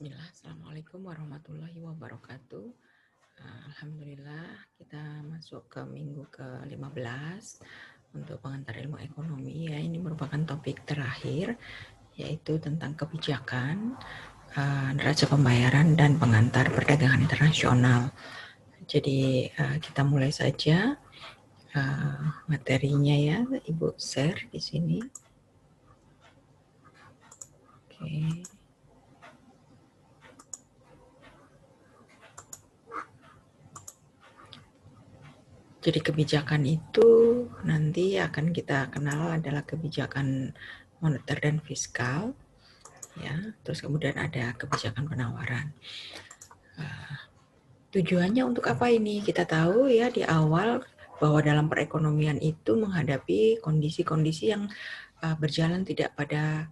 Bismillah, Assalamualaikum warahmatullahi wabarakatuh. Alhamdulillah kita masuk ke minggu ke-15 untuk pengantar ilmu ekonomi ya. Ini merupakan topik terakhir yaitu tentang kebijakan, neraca pembayaran dan pengantar perdagangan internasional. Jadi kita mulai saja materinya ya, Ibu share di sini. Oke. Jadi kebijakan itu nanti akan kita kenal adalah kebijakan moneter dan fiskal, ya. Terus kemudian ada kebijakan penawaran. Tujuannya untuk apa ini? Kita tahu ya di awal bahwa dalam perekonomian itu menghadapi kondisi-kondisi yang berjalan tidak pada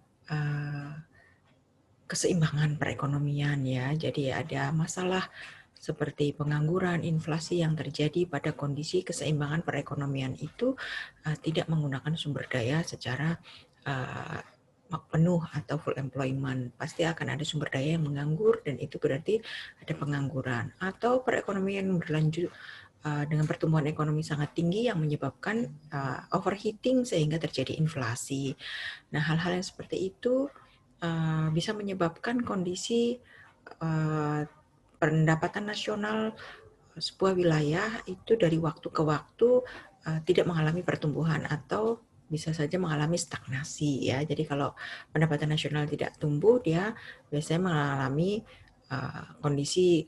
keseimbangan perekonomian ya. Jadi ada masalah seperti pengangguran, inflasi yang terjadi pada kondisi keseimbangan perekonomian itu tidak menggunakan sumber daya secara penuh atau full employment. Pasti akan ada sumber daya yang menganggur dan itu berarti ada pengangguran. Atau perekonomian yang berlanjut dengan pertumbuhan ekonomi sangat tinggi yang menyebabkan overheating sehingga terjadi inflasi. Nah, hal-hal yang seperti itu bisa menyebabkan kondisi pendapatan nasional sebuah wilayah itu dari waktu ke waktu tidak mengalami pertumbuhan atau bisa saja mengalami stagnasi ya. Jadi kalau pendapatan nasional tidak tumbuh, dia biasanya mengalami kondisi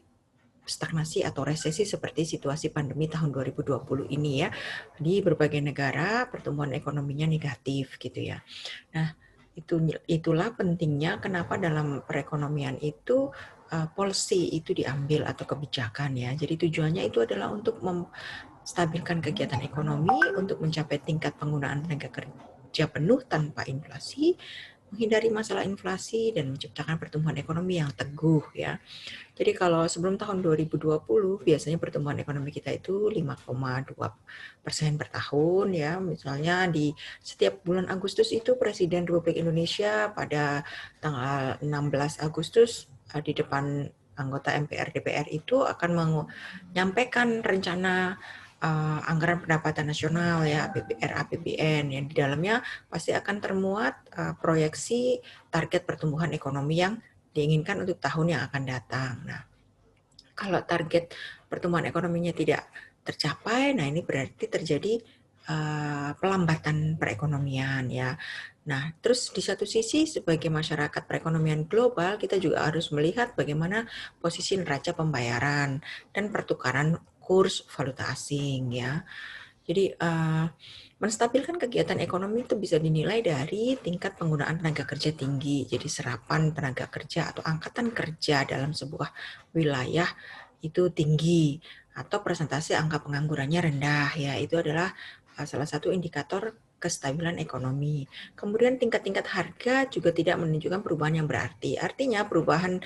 stagnasi atau resesi seperti situasi pandemi tahun 2020 ini ya. Di berbagai negara pertumbuhan ekonominya negatif gitu ya. Nah, itulah pentingnya kenapa dalam perekonomian itu policy itu diambil atau kebijakan ya. Jadi tujuannya itu adalah untuk menstabilkan kegiatan ekonomi, untuk mencapai tingkat penggunaan tenaga kerja penuh tanpa inflasi, menghindari masalah inflasi dan menciptakan pertumbuhan ekonomi yang teguh ya. Jadi kalau sebelum tahun 2020 biasanya pertumbuhan ekonomi kita itu 5,2% per tahun ya. Misalnya di setiap bulan Agustus itu Presiden Republik Indonesia pada tanggal 16 Agustus di depan anggota MPR DPR itu akan menyampaikan rencana anggaran pendapatan nasional ya APBR APBN yang di dalamnya pasti akan termuat proyeksi target pertumbuhan ekonomi yang diinginkan untuk tahun yang akan datang. Nah, kalau target pertumbuhan ekonominya tidak tercapai, nah ini berarti terjadi pelambatan perekonomian ya. Nah, terus di satu sisi sebagai masyarakat perekonomian global kita juga harus melihat bagaimana posisi neraca pembayaran dan pertukaran kurs valuta asing ya. Jadi menstabilkan kegiatan ekonomi itu bisa dinilai dari tingkat penggunaan tenaga kerja tinggi. Jadi serapan tenaga kerja atau angkatan kerja dalam sebuah wilayah itu tinggi atau presentasi angka penganggurannya rendah ya. Itu adalah salah satu indikator kestabilan ekonomi. Kemudian tingkat-tingkat harga juga tidak menunjukkan perubahan yang berarti. Artinya perubahan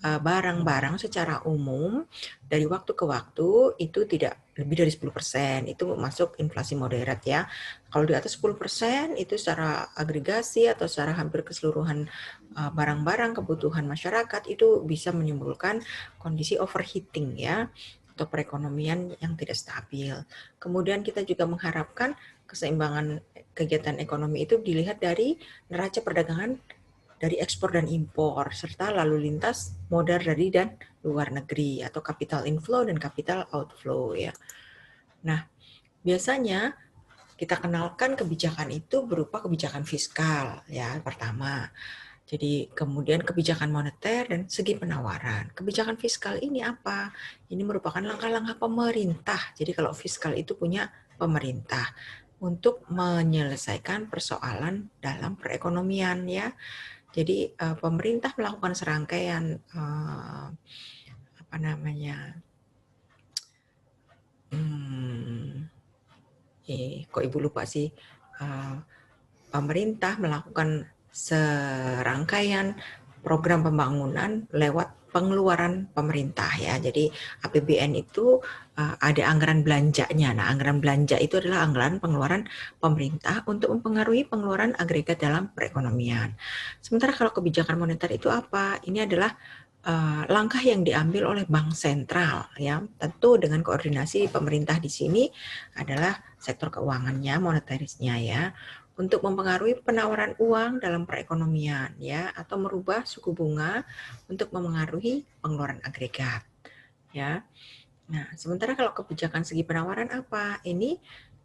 barang-barang secara umum dari waktu ke waktu itu tidak lebih dari 10%. Itu masuk inflasi moderat ya. Kalau di atas 10% itu secara agregasi atau secara hampir keseluruhan barang-barang kebutuhan masyarakat itu bisa menimbulkan kondisi overheating ya atau perekonomian yang tidak stabil. Kemudian kita juga mengharapkan keseimbangan kegiatan ekonomi itu dilihat dari neraca perdagangan dari ekspor dan impor, serta lalu lintas modal dari dan luar negeri atau capital inflow dan capital outflow ya. Nah, biasanya kita kenalkan kebijakan itu berupa kebijakan fiskal ya pertama. Jadi kemudian kebijakan moneter dan segi penawaran. Kebijakan fiskal ini apa? Ini merupakan langkah-langkah pemerintah. Jadi kalau fiskal itu punya pemerintah untuk menyelesaikan persoalan dalam perekonomian ya. Jadi pemerintah melakukan serangkaian kok Ibu lupa sih, pemerintah melakukan serangkaian program pembangunan lewat pengeluaran pemerintah ya. Jadi APBN itu ada anggaran belanjanya. Nah, anggaran belanja itu adalah anggaran pengeluaran pemerintah untuk mempengaruhi pengeluaran agregat dalam perekonomian. Sementara kalau kebijakan moneter itu apa? Ini adalah langkah yang diambil oleh bank sentral ya, tentu dengan koordinasi pemerintah di sini adalah sektor keuangannya, moneterisnya ya, untuk mempengaruhi penawaran uang dalam perekonomian ya, atau merubah suku bunga untuk memengaruhi pengeluaran agregat ya. Nah, sementara kalau kebijakan segi penawaran apa? Ini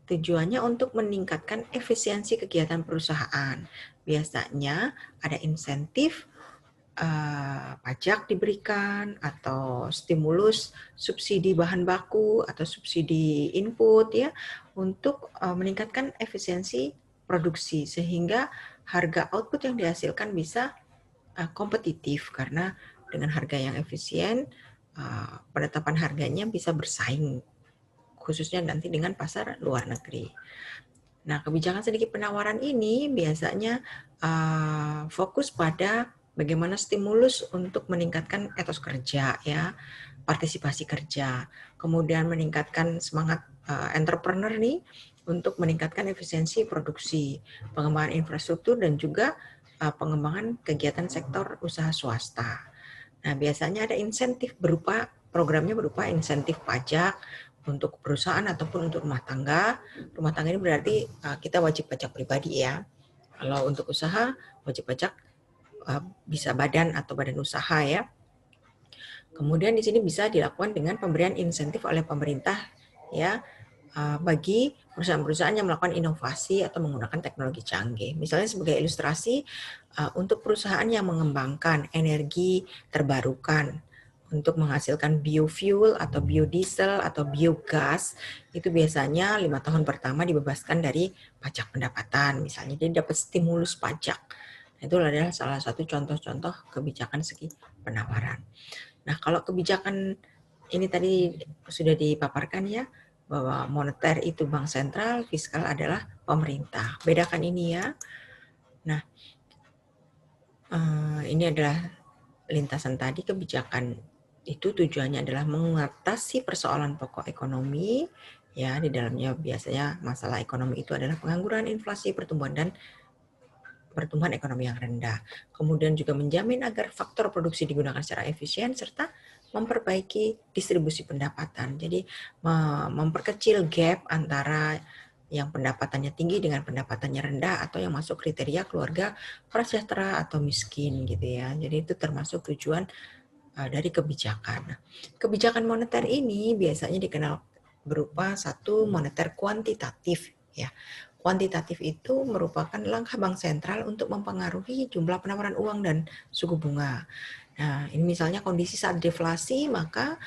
tujuannya untuk meningkatkan efisiensi kegiatan perusahaan. Biasanya ada insentif pajak diberikan atau stimulus subsidi bahan baku atau subsidi input ya untuk meningkatkan efisiensi produksi sehingga harga output yang dihasilkan bisa kompetitif karena dengan harga yang efisien penetapan harganya bisa bersaing khususnya nanti dengan pasar luar negeri. Nah, kebijakan sedikit penawaran ini biasanya fokus pada bagaimana stimulus untuk meningkatkan etos kerja ya, partisipasi kerja, kemudian meningkatkan semangat entrepreneur nih untuk meningkatkan efisiensi produksi, pengembangan infrastruktur dan juga pengembangan kegiatan sektor usaha swasta. Nah, biasanya ada insentif berupa programnya berupa insentif pajak untuk perusahaan ataupun untuk rumah tangga. Rumah tangga ini berarti kita wajib pajak pribadi ya. Kalau untuk usaha wajib pajak bisa badan atau badan usaha ya. Kemudian di sini bisa dilakukan dengan pemberian insentif oleh pemerintah ya bagi perusahaan-perusahaan yang melakukan inovasi atau menggunakan teknologi canggih. Misalnya sebagai ilustrasi untuk perusahaan yang mengembangkan energi terbarukan untuk menghasilkan biofuel atau biodiesel atau biogas itu biasanya 5 tahun pertama dibebaskan dari pajak pendapatan misalnya, jadi dapat stimulus pajak. Itu adalah salah satu contoh-contoh kebijakan segi penawaran. Nah, kalau kebijakan ini tadi sudah dipaparkan ya, bahwa moneter itu bank sentral, fiskal adalah pemerintah. Bedakan ini ya. Nah, ini adalah lintasan tadi kebijakan itu tujuannya adalah mengatasi persoalan pokok ekonomi ya, di dalamnya biasanya masalah ekonomi itu adalah pengangguran, inflasi, pertumbuhan ekonomi yang rendah. Kemudian juga menjamin agar faktor produksi digunakan secara efisien serta memperbaiki distribusi pendapatan. Jadi memperkecil gap antara yang pendapatannya tinggi dengan pendapatannya rendah atau yang masuk kriteria keluarga prasejahtera atau miskin gitu ya. Jadi itu termasuk tujuan dari kebijakan. Kebijakan moneter ini biasanya dikenal berupa satu moneter kuantitatif ya. Kuantitatif itu merupakan langkah bank sentral untuk mempengaruhi jumlah penawaran uang dan suku bunga. Nah, ini misalnya kondisi saat deflasi maka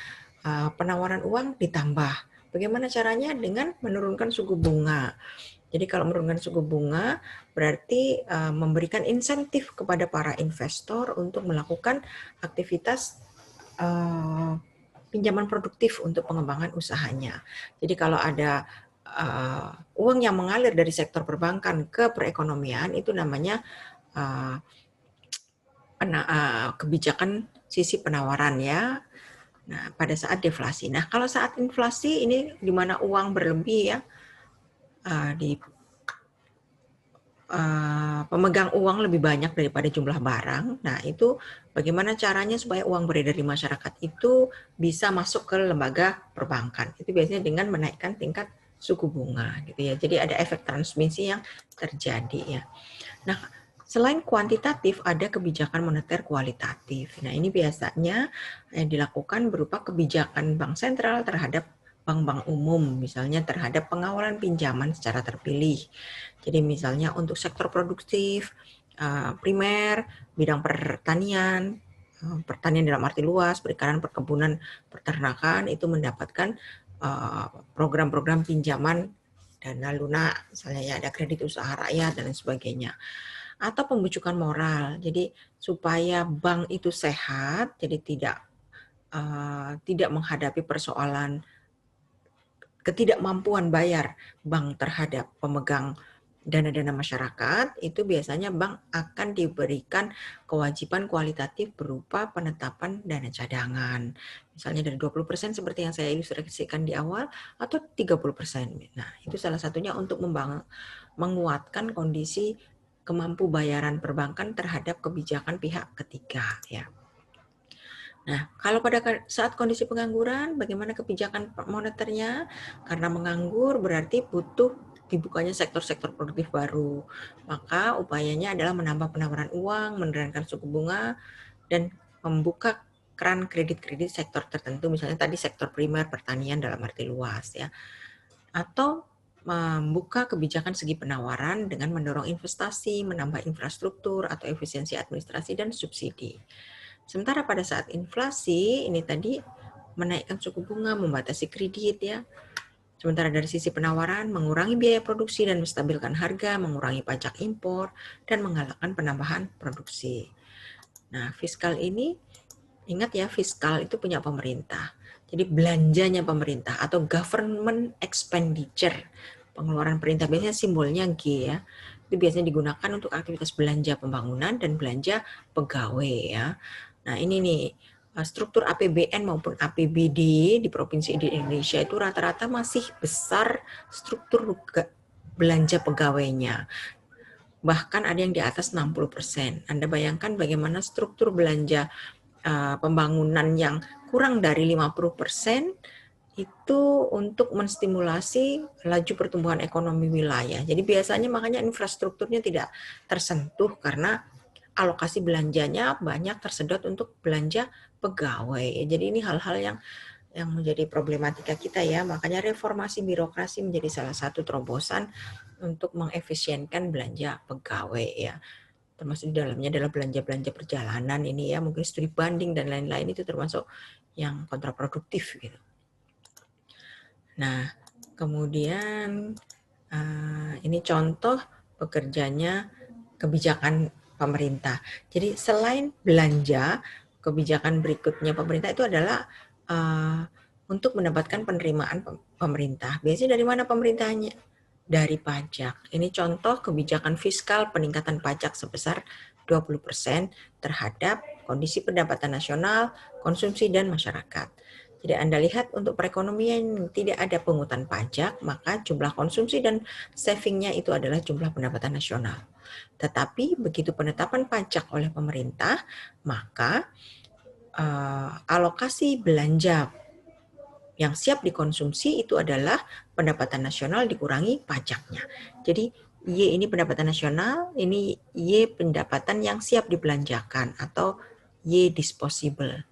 penawaran uang ditambah. Bagaimana caranya? Dengan menurunkan suku bunga. Jadi kalau menurunkan suku bunga berarti memberikan insentif kepada para investor untuk melakukan aktivitas pinjaman produktif untuk pengembangan usahanya. Jadi kalau ada uang yang mengalir dari sektor perbankan ke perekonomian itu namanya kebijakan sisi penawaran ya. Nah, pada saat deflasi. Nah, kalau saat inflasi ini di mana uang berlebih ya, di pemegang uang lebih banyak daripada jumlah barang. Nah, itu bagaimana caranya supaya uang beredar di masyarakat itu bisa masuk ke lembaga perbankan. Itu biasanya dengan menaikkan tingkat suku bunga gitu ya. Jadi ada efek transmisi yang terjadi ya. Nah, selain kuantitatif ada kebijakan moneter kualitatif. Nah, ini biasanya dilakukan berupa kebijakan bank sentral terhadap bank-bank umum, misalnya terhadap pengawalan pinjaman secara terpilih. Jadi misalnya untuk sektor produktif, primer, bidang pertanian, pertanian dalam arti luas, perikanan, perkebunan, peternakan itu mendapatkan program-program pinjaman dana lunak, misalnya ya ada kredit usaha rakyat dan lain sebagainya. Atau pembujukan moral, jadi supaya bank itu sehat, jadi tidak menghadapi persoalan ketidakmampuan bayar bank terhadap pemegang dana-dana masyarakat, itu biasanya bank akan diberikan kewajiban kualitatif berupa penetapan dana cadangan. Misalnya dari 20% seperti yang saya ilustrasikan di awal, atau 30%. Nah, itu salah satunya untuk menguatkan kondisi kemampu bayaran perbankan terhadap kebijakan pihak ketiga. Ya. Nah, kalau pada saat kondisi pengangguran, bagaimana kebijakan moneternya? Karena menganggur berarti butuh dibukanya sektor-sektor produktif baru. Maka upayanya adalah menambah penawaran uang, menurunkan suku bunga, dan membuka keran kredit-kredit sektor tertentu, misalnya tadi sektor primer pertanian dalam arti luas ya. Atau membuka kebijakan segi penawaran dengan mendorong investasi, menambah infrastruktur atau efisiensi administrasi dan subsidi. Sementara pada saat inflasi ini tadi menaikkan suku bunga, membatasi kredit ya. Sementara dari sisi penawaran, mengurangi biaya produksi dan menstabilkan harga, mengurangi pajak impor, dan menggalakkan penambahan produksi. Nah, fiskal ini, ingat ya, fiskal itu punya pemerintah. Jadi belanjanya pemerintah atau government expenditure. Pengeluaran perintah biasanya simbolnya G ya. Itu biasanya digunakan untuk aktivitas belanja pembangunan dan belanja pegawai ya. Nah, ini nih struktur APBN maupun APBD di provinsi di Indonesia itu rata-rata masih besar struktur belanja pegawainya. Bahkan ada yang di atas 60%. Anda bayangkan bagaimana struktur belanja pembangunan yang kurang dari 50% itu untuk menstimulasi laju pertumbuhan ekonomi wilayah. Jadi biasanya makanya infrastrukturnya tidak tersentuh karena alokasi belanjanya banyak tersedot untuk belanja pegawai. Jadi ini hal-hal yang menjadi problematika kita ya. Makanya reformasi birokrasi menjadi salah satu terobosan untuk mengefisienkan belanja pegawai ya. Termasuk di dalamnya adalah belanja-belanja perjalanan ini ya, mungkin studi banding dan lain-lain itu termasuk yang kontraproduktif gitu. Nah, kemudian ini contoh bekerjanya kebijakan pemerintah. Jadi selain belanja, kebijakan berikutnya pemerintah itu adalah untuk mendapatkan penerimaan pemerintah. Biasanya dari mana pemerintahnya? Dari pajak. Ini contoh kebijakan fiskal peningkatan pajak sebesar 20% terhadap kondisi pendapatan nasional, konsumsi, dan masyarakat. Jadi Anda lihat untuk perekonomian tidak ada pungutan pajak, maka jumlah konsumsi dan savingnya itu adalah jumlah pendapatan nasional. Tetapi begitu penetapan pajak oleh pemerintah, maka alokasi belanja yang siap dikonsumsi itu adalah pendapatan nasional dikurangi pajaknya. Jadi Y ini pendapatan nasional, ini Y pendapatan yang siap dibelanjakan atau Y disposable.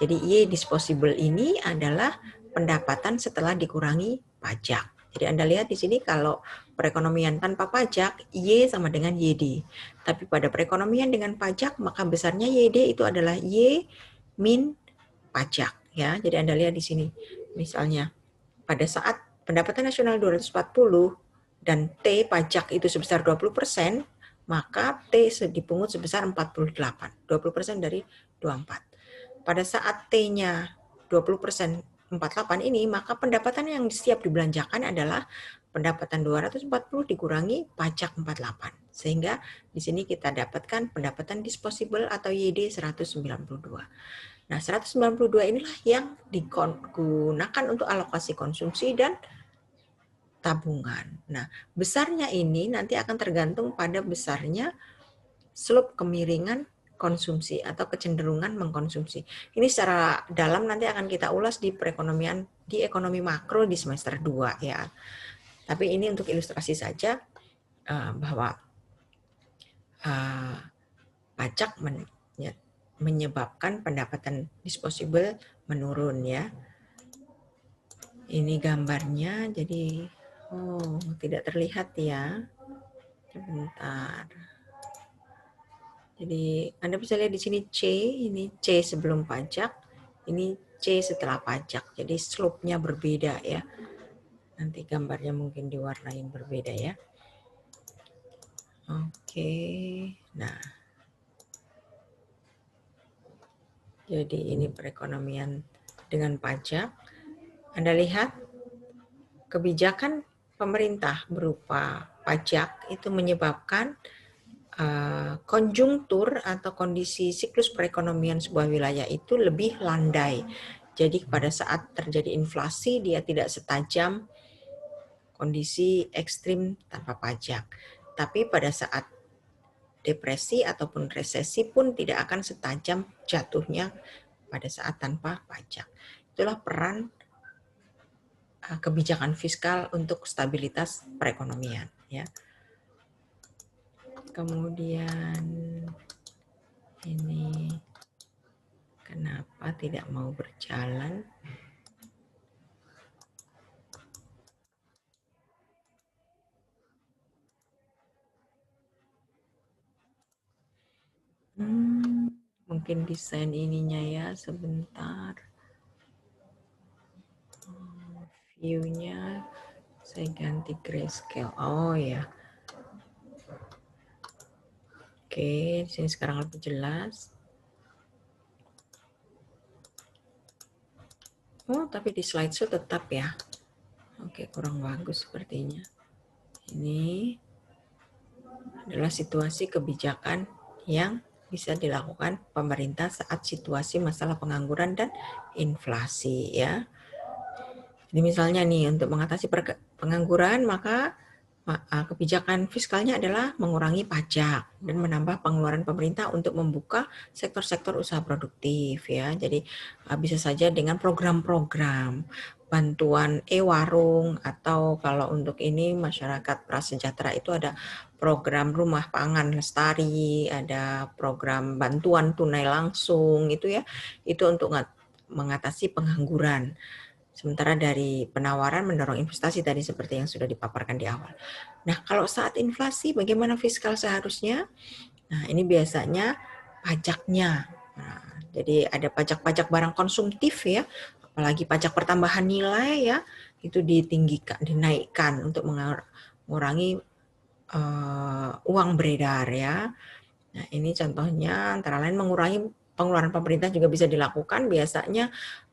Jadi Y disposable ini adalah pendapatan setelah dikurangi pajak. Jadi Anda lihat di sini kalau perekonomian tanpa pajak, Y sama dengan YD. Tapi pada perekonomian dengan pajak, maka besarnya YD itu adalah Y min pajak. Ya, jadi Anda lihat di sini. Misalnya, pada saat pendapatan nasional 240 dan T pajak itu sebesar 20%, maka T dipungut sebesar 48. 20% dari 24. Pada saat T-nya 20% 48 ini, maka pendapatan yang siap dibelanjakan adalah pendapatan 240 dikurangi pajak 48. Sehingga di sini kita dapatkan pendapatan disposable atau YD 192. Nah, 192 inilah yang digunakan untuk alokasi konsumsi dan tabungan. Nah, besarnya ini nanti akan tergantung pada besarnya slope kemiringan konsumsi atau kecenderungan mengkonsumsi. Ini secara dalam nanti akan kita ulas di perekonomian, di ekonomi makro di semester 2 ya. Tapi ini untuk ilustrasi saja bahwa pajak menyebabkan pendapatan disposable menurun ya. Ini gambarnya, jadi tidak terlihat ya. Sebentar. Jadi Anda bisa lihat di sini C, ini C sebelum pajak, ini C setelah pajak. Jadi slope-nya berbeda ya. Nanti gambarnya mungkin diwarnain berbeda ya. Oke, nah. Jadi ini perekonomian dengan pajak. Anda lihat kebijakan pemerintah berupa pajak itu menyebabkan konjungtur atau kondisi siklus perekonomian sebuah wilayah itu lebih landai. Jadi pada saat terjadi inflasi dia tidak setajam kondisi ekstrim tanpa pajak. Tapi pada saat depresi ataupun resesi pun tidak akan setajam jatuhnya pada saat tanpa pajak. Itulah peran kebijakan fiskal untuk stabilitas perekonomian, ya. Kemudian ini kenapa tidak mau berjalan? Mungkin desain ininya ya, sebentar. View-nya saya ganti grayscale. Oh ya. Oke, di sini sekarang lebih jelas. Oh, tapi di slideshow tetap ya. Oke, kurang bagus sepertinya. Ini adalah situasi kebijakan yang bisa dilakukan pemerintah saat situasi masalah pengangguran dan inflasi, ya. Jadi misalnya nih, untuk mengatasi pengangguran, maka kebijakan fiskalnya adalah mengurangi pajak dan menambah pengeluaran pemerintah untuk membuka sektor-sektor usaha produktif, ya. Jadi bisa saja dengan program-program bantuan e-warung, atau kalau untuk ini masyarakat prasejahtera itu ada program rumah pangan lestari, ada program bantuan tunai langsung, itu ya, itu untuk mengatasi pengangguran. Sementara dari penawaran mendorong investasi tadi seperti yang sudah dipaparkan di awal. Nah, kalau saat inflasi bagaimana fiskal seharusnya? Nah, ini biasanya pajaknya. Nah, jadi ada pajak-pajak barang konsumtif ya, apalagi pajak pertambahan nilai ya, itu ditinggikan, dinaikkan untuk mengurangi uang beredar ya. Nah, ini contohnya antara lain mengurangi pengeluaran pemerintah juga bisa dilakukan. Biasanya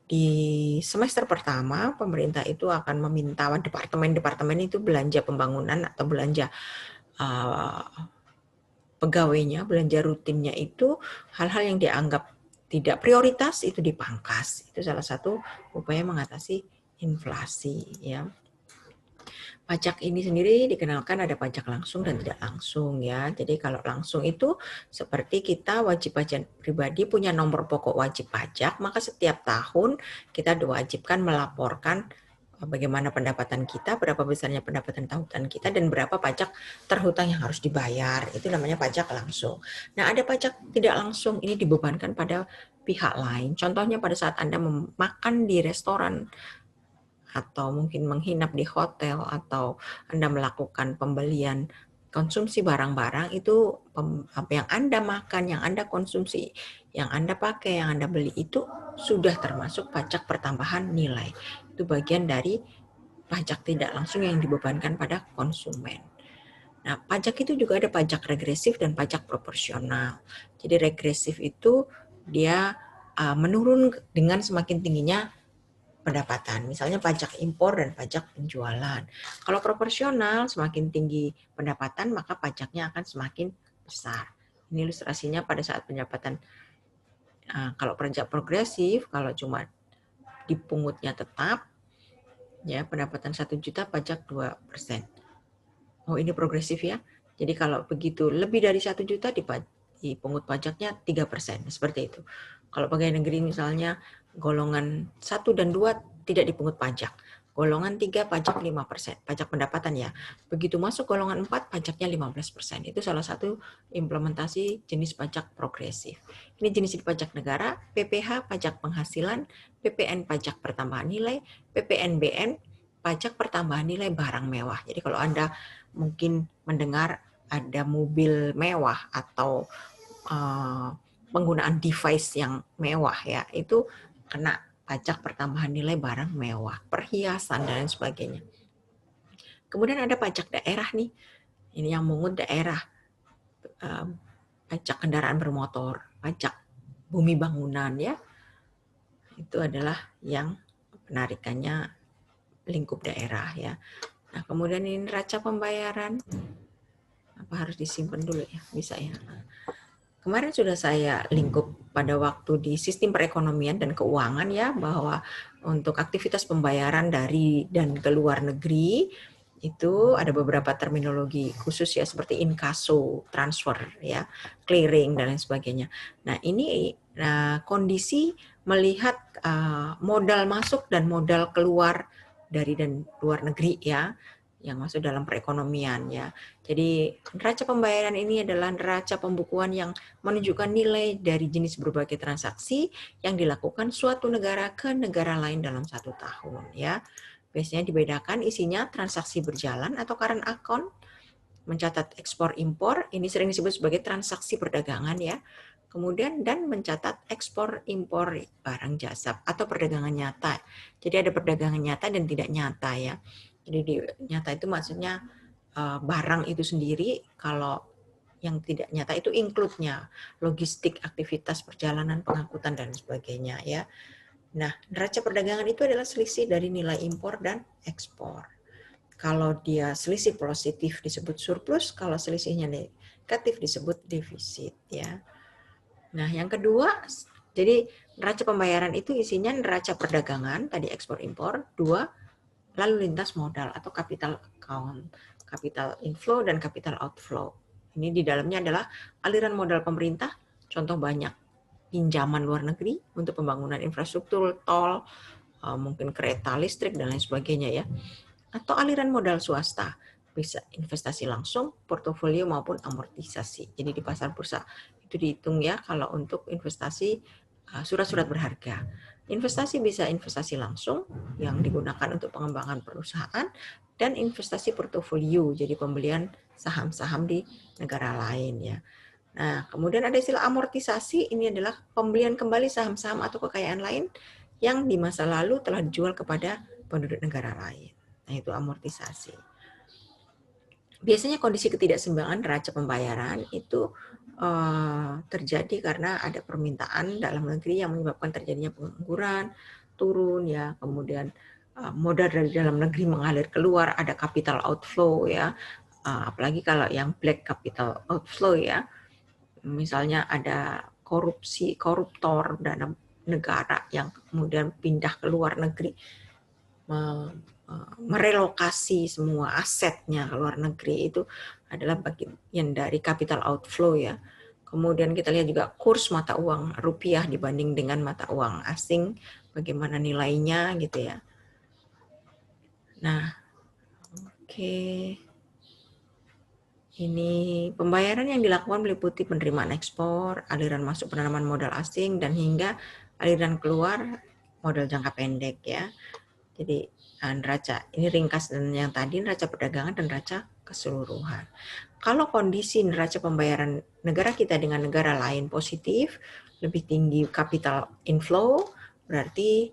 di semester pertama pemerintah itu akan meminta departemen-departemen itu belanja pembangunan atau belanja pegawainya, belanja rutinnya itu hal-hal yang dianggap tidak prioritas itu dipangkas. Itu salah satu upaya mengatasi inflasi, ya. Pajak ini sendiri dikenalkan ada pajak langsung dan tidak langsung, ya. Jadi kalau langsung itu seperti kita wajib pajak pribadi punya nomor pokok wajib pajak, maka setiap tahun kita diwajibkan melaporkan bagaimana pendapatan kita, berapa besarnya pendapatan tahunan kita, dan berapa pajak terhutang yang harus dibayar. Itu namanya pajak langsung. Nah, ada pajak tidak langsung, ini dibebankan pada pihak lain. Contohnya pada saat Anda makan di restoran, atau mungkin menginap di hotel, atau Anda melakukan pembelian konsumsi barang-barang, itu apa yang Anda makan, yang Anda konsumsi, yang Anda pakai, yang Anda beli itu sudah termasuk pajak pertambahan nilai. Itu bagian dari pajak tidak langsung yang dibebankan pada konsumen. Nah, pajak itu juga ada pajak regresif dan pajak proporsional. Jadi regresif itu dia menurun dengan semakin tingginya pendapatan, misalnya pajak impor dan pajak penjualan. Kalau proporsional, semakin tinggi pendapatan, maka pajaknya akan semakin besar. Ini ilustrasinya pada saat pendapatan. Kalau pajak progresif, kalau cuma dipungutnya tetap, ya pendapatan 1 juta pajak 2%. Oh, ini progresif ya. Jadi kalau begitu lebih dari 1 juta dipungut pajaknya 3%, seperti itu. Kalau pegawai negeri misalnya golongan 1 dan 2 tidak dipungut pajak. Golongan 3 pajak 5%, pajak pendapatan ya. Begitu masuk golongan 4 pajaknya 15%. Itu salah satu implementasi jenis pajak progresif. Ini jenis pajak negara, PPH pajak penghasilan, PPN pajak pertambahan nilai, PPNBM pajak pertambahan nilai barang mewah. Jadi kalau Anda mungkin mendengar ada mobil mewah atau penggunaan device yang mewah ya, itu kena pajak pertambahan nilai barang mewah, perhiasan dan lain sebagainya. Kemudian ada pajak daerah nih, ini yang mungut daerah, pajak kendaraan bermotor, pajak bumi bangunan ya, itu adalah yang penarikannya lingkup daerah ya. Nah, kemudian ini neraca pembayaran, apa harus disimpan dulu ya, bisa ya. Kemarin sudah saya lingkup pada waktu di sistem perekonomian dan keuangan ya, bahwa untuk aktivitas pembayaran dari dan ke luar negeri itu ada beberapa terminologi khusus ya, seperti inkasso, transfer ya, clearing dan lain sebagainya. Nah, ini kondisi melihat modal masuk dan modal keluar dari dan luar negeri ya, yang masuk dalam perekonomian ya. Jadi neraca pembayaran ini adalah neraca pembukuan yang menunjukkan nilai dari jenis berbagai transaksi yang dilakukan suatu negara ke negara lain dalam satu tahun ya. Biasanya dibedakan isinya transaksi berjalan atau current account, mencatat ekspor impor, ini sering disebut sebagai transaksi perdagangan ya. Kemudian dan mencatat ekspor impor barang jasa atau perdagangan nyata. Jadi ada perdagangan nyata dan tidak nyata ya. Jadi nyata itu maksudnya barang itu sendiri, kalau yang tidak nyata itu include-nya, logistik, aktivitas perjalanan, pengangkutan dan sebagainya ya. Nah, neraca perdagangan itu adalah selisih dari nilai impor dan ekspor. Kalau dia selisih positif disebut surplus, kalau selisihnya negatif disebut defisit ya. Nah, yang kedua, jadi neraca pembayaran itu isinya neraca perdagangan, tadi ekspor impor, dua, lalu lintas modal atau capital account, capital inflow dan capital outflow. Ini di dalamnya adalah aliran modal pemerintah, contoh banyak pinjaman luar negeri untuk pembangunan infrastruktur, tol, mungkin kereta listrik dan lain sebagainya ya. Atau aliran modal swasta, bisa investasi langsung, portofolio maupun amortisasi. Jadi di pasar bursa itu dihitung ya kalau untuk investasi surat-surat berharga. Investasi bisa investasi langsung yang digunakan untuk pengembangan perusahaan dan investasi portofolio, jadi pembelian saham-saham di negara lain ya. Nah, kemudian ada istilah amortisasi, ini adalah pembelian kembali saham-saham atau kekayaan lain yang di masa lalu telah dijual kepada penduduk negara lain. Nah, itu amortisasi. Biasanya kondisi ketidakseimbangan neraca pembayaran itu terjadi karena ada permintaan dalam negeri yang menyebabkan terjadinya pengangguran, turun ya, kemudian modal dari dalam negeri mengalir keluar, ada capital outflow ya, apalagi kalau yang black capital outflow ya, misalnya ada koruptor dana negara yang kemudian pindah ke luar negeri, merelokasi semua asetnya ke luar negeri, itu adalah bagian dari capital outflow ya. Kemudian kita lihat juga kurs mata uang rupiah dibanding dengan mata uang asing, bagaimana nilainya gitu ya. Nah, oke. Ini pembayaran yang dilakukan meliputi penerimaan ekspor, aliran masuk penanaman modal asing, dan hingga aliran keluar modal jangka pendek ya. Jadi neraca ini ringkas, dan yang tadi neraca perdagangan dan neraca keseluruhan. Kalau kondisi neraca pembayaran negara kita dengan negara lain positif, lebih tinggi capital inflow, berarti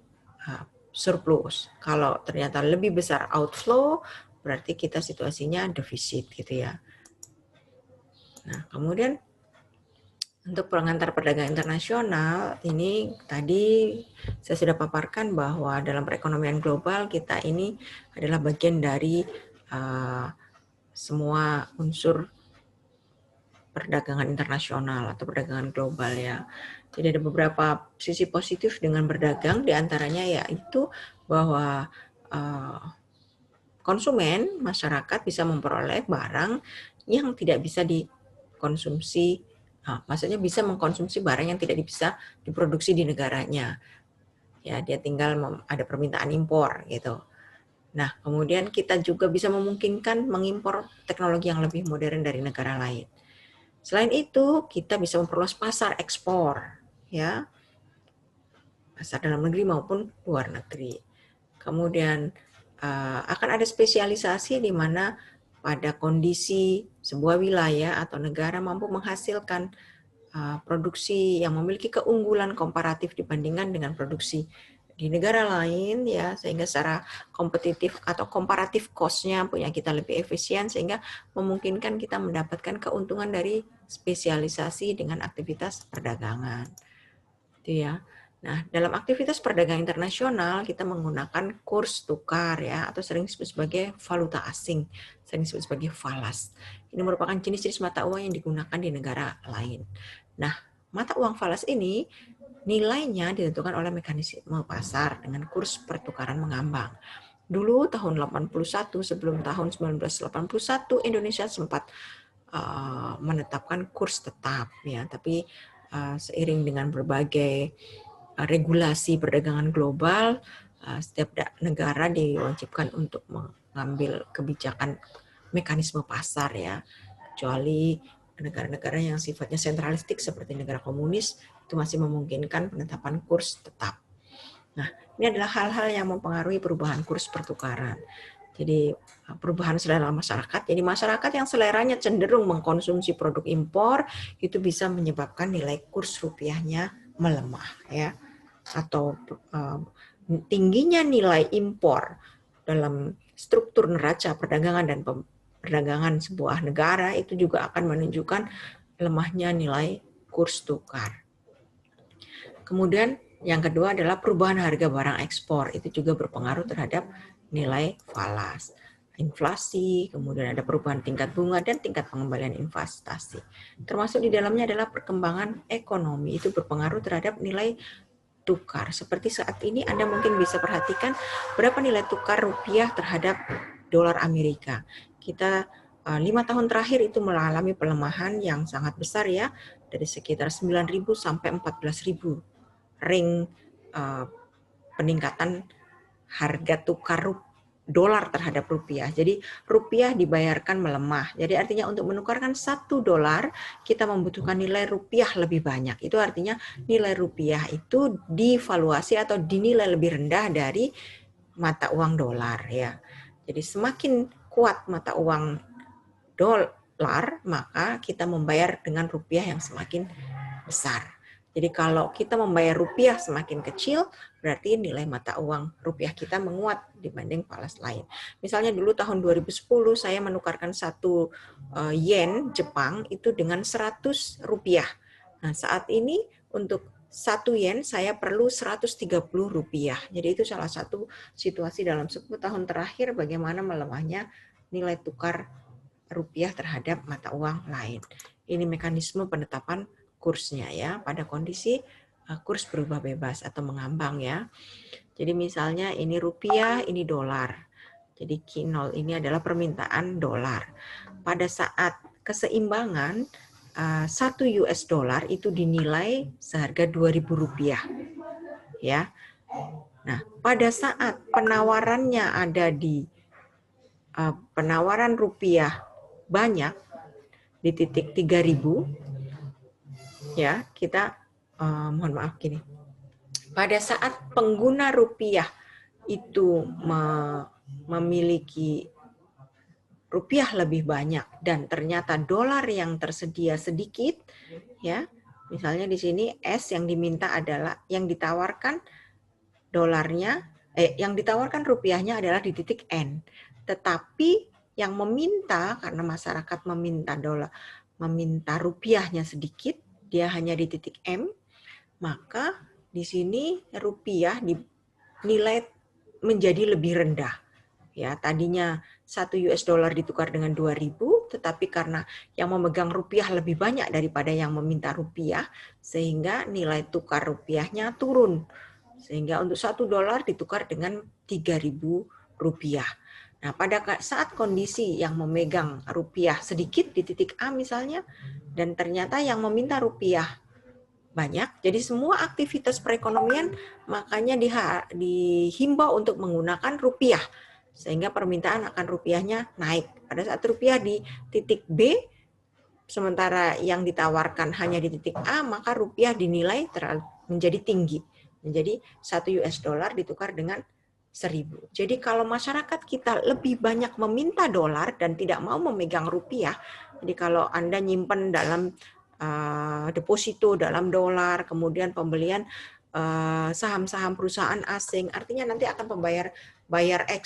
surplus. Kalau ternyata lebih besar outflow, berarti kita situasinya defisit gitu ya. Nah, kemudian untuk pengantar perdagangan internasional, ini tadi saya sudah paparkan bahwa dalam perekonomian global kita ini adalah bagian dari semua unsur perdagangan internasional atau perdagangan global ya. Jadi ada beberapa sisi positif dengan berdagang, diantaranya yaitu bahwa konsumen, masyarakat bisa memperoleh barang yang tidak bisa dikonsumsi. Maksudnya bisa mengkonsumsi barang yang tidak bisa diproduksi di negaranya. Ya, dia tinggal ada permintaan impor gitu. Nah, kemudian kita juga bisa memungkinkan mengimpor teknologi yang lebih modern dari negara lain. Selain itu, kita bisa memperluas pasar ekspor, ya, pasar dalam negeri maupun luar negeri. Kemudian akan ada spesialisasi di mana pada kondisi sebuah wilayah atau negara mampu menghasilkan produksi yang memiliki keunggulan komparatif dibandingkan dengan produksi di negara lain ya, sehingga secara kompetitif atau komparatif cost-nya punya kita lebih efisien, sehingga memungkinkan kita mendapatkan keuntungan dari spesialisasi dengan aktivitas perdagangan. Itu ya. Nah, dalam aktivitas perdagangan internasional kita menggunakan kurs tukar ya, atau sering disebut sebagai valuta asing, sering disebut sebagai falas. Ini merupakan jenis-jenis mata uang yang digunakan di negara lain. Nah, mata uang falas ini nilainya ditentukan oleh mekanisme pasar dengan kurs pertukaran mengambang. Dulu tahun 81, sebelum tahun 1981, Indonesia sempat menetapkan kurs tetap ya, tapi seiring dengan berbagai regulasi perdagangan global, setiap negara diwajibkan untuk mengambil kebijakan mekanisme pasar ya, kecuali negara-negara yang sifatnya sentralistik seperti negara komunis itu masih memungkinkan penetapan kurs tetap. Nah, ini adalah hal-hal yang mempengaruhi perubahan kurs pertukaran. Jadi perubahan selera masyarakat. Jadi masyarakat yang seleranya cenderung mengkonsumsi produk impor itu bisa menyebabkan nilai kurs rupiahnya melemah ya. Atau tingginya nilai impor dalam struktur neraca perdagangan dan perdagangan sebuah negara itu juga akan menunjukkan lemahnya nilai kurs tukar. Kemudian yang kedua adalah perubahan harga barang ekspor. Itu juga berpengaruh terhadap nilai falas. Inflasi, kemudian ada perubahan tingkat bunga dan tingkat pengembalian investasi. Termasuk di dalamnya adalah perkembangan ekonomi. Itu berpengaruh terhadap nilai tukar. Seperti saat ini Anda mungkin bisa perhatikan berapa nilai tukar rupiah terhadap dolar Amerika. Kita 5 tahun terakhir itu mengalami pelemahan yang sangat besar ya, dari sekitar 9.000 sampai 14.000 ring peningkatan harga tukar dolar terhadap rupiah. Jadi rupiah dibayarkan melemah. Jadi artinya untuk menukarkan $1 kita membutuhkan nilai rupiah lebih banyak. Itu artinya nilai rupiah itu divaluasi atau dinilai lebih rendah dari mata uang dolar ya. Jadi semakin kuat mata uang dolar, maka kita membayar dengan rupiah yang semakin besar. Jadi kalau kita membayar rupiah semakin kecil, berarti nilai mata uang rupiah kita menguat dibanding falas lain. Misalnya dulu tahun 2010 saya menukarkan 1 yen Jepang itu dengan 100 rupiah. Nah saat ini untuk 1 yen saya perlu 130 rupiah. Jadi itu salah satu situasi dalam 10 tahun terakhir bagaimana melemahnya nilai tukar rupiah terhadap mata uang lain. Ini mekanisme penetapan kursnya ya, pada kondisi kurs berubah bebas atau mengambang ya. Jadi misalnya ini rupiah, ini dolar. Jadi Q0 ini adalah permintaan dolar. Pada saat keseimbangan 1 US dollar itu dinilai seharga 2.000 rupiah. Ya. Nah, pada saat penawarannya ada di penawaran rupiah banyak di titik 3.000 ya, kita mohon maaf gini. Pada saat pengguna rupiah itu memiliki rupiah lebih banyak dan ternyata dolar yang tersedia sedikit ya. Misalnya di sini S yang diminta adalah yang ditawarkan dolarnya yang ditawarkan rupiahnya adalah di titik N. Tetapi yang meminta karena masyarakat meminta rupiahnya sedikit, dia hanya di titik M, maka di sini rupiah dinilai menjadi lebih rendah. Ya, tadinya 1 US dollar ditukar dengan 2.000, tetapi karena yang memegang rupiah lebih banyak daripada yang meminta rupiah, sehingga nilai tukar rupiahnya turun. Sehingga untuk 1 dolar ditukar dengan 3.000 rupiah. Nah, pada saat kondisi yang memegang rupiah sedikit di titik A misalnya, dan ternyata yang meminta rupiah banyak, jadi semua aktivitas perekonomian makanya dihimbau untuk menggunakan rupiah, sehingga permintaan akan rupiahnya naik. Pada saat rupiah di titik B, sementara yang ditawarkan hanya di titik A, maka rupiah dinilai menjadi tinggi. Menjadi 1 US dollar ditukar dengan 1.000. Jadi kalau masyarakat kita lebih banyak meminta dolar dan tidak mau memegang rupiah, jadi kalau Anda nyimpen dalam deposito dalam dolar, kemudian pembelian saham-saham perusahaan asing, artinya nanti akan bayar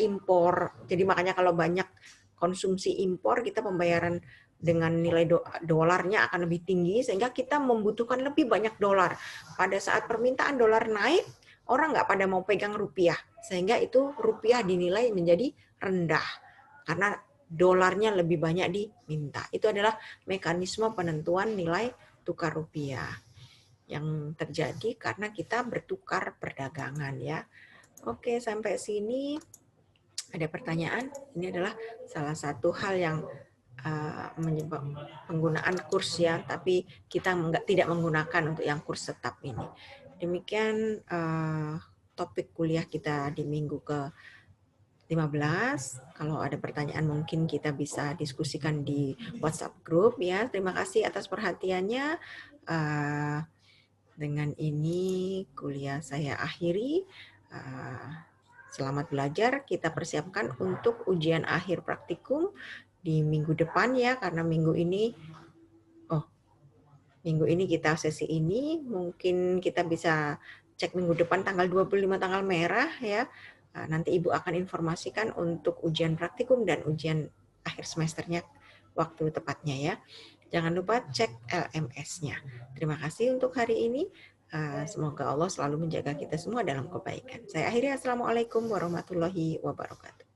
impor. Jadi makanya kalau banyak konsumsi impor, kita pembayaran dengan nilai dolarnya akan lebih tinggi, sehingga kita membutuhkan lebih banyak dolar. Pada saat permintaan dolar naik, orang nggak pada mau pegang rupiah, sehingga itu rupiah dinilai menjadi rendah karena dolarnya lebih banyak diminta. Itu adalah mekanisme penentuan nilai tukar rupiah yang terjadi karena kita bertukar perdagangan ya. Oke, sampai sini ada pertanyaan. Ini adalah salah satu hal yang menyebab penggunaan kurs ya, tapi kita tidak menggunakan untuk yang kurs tetap ini. Demikian topik kuliah kita di minggu ke-15. Kalau ada pertanyaan mungkin kita bisa diskusikan di WhatsApp group ya. Terima kasih atas perhatiannya. Dengan ini kuliah saya akhiri. Selamat belajar. Kita persiapkan untuk ujian akhir praktikum di minggu depan ya, karena minggu ini kita sesi ini, mungkin kita bisa cek minggu depan tanggal 25 tanggal merah ya. Nanti Ibu akan informasikan untuk ujian praktikum dan ujian akhir semesternya waktu tepatnya ya. Jangan lupa cek LMS-nya. Terima kasih untuk hari ini. Semoga Allah selalu menjaga kita semua dalam kebaikan. Saya akhiri, Assalamualaikum warahmatullahi wabarakatuh.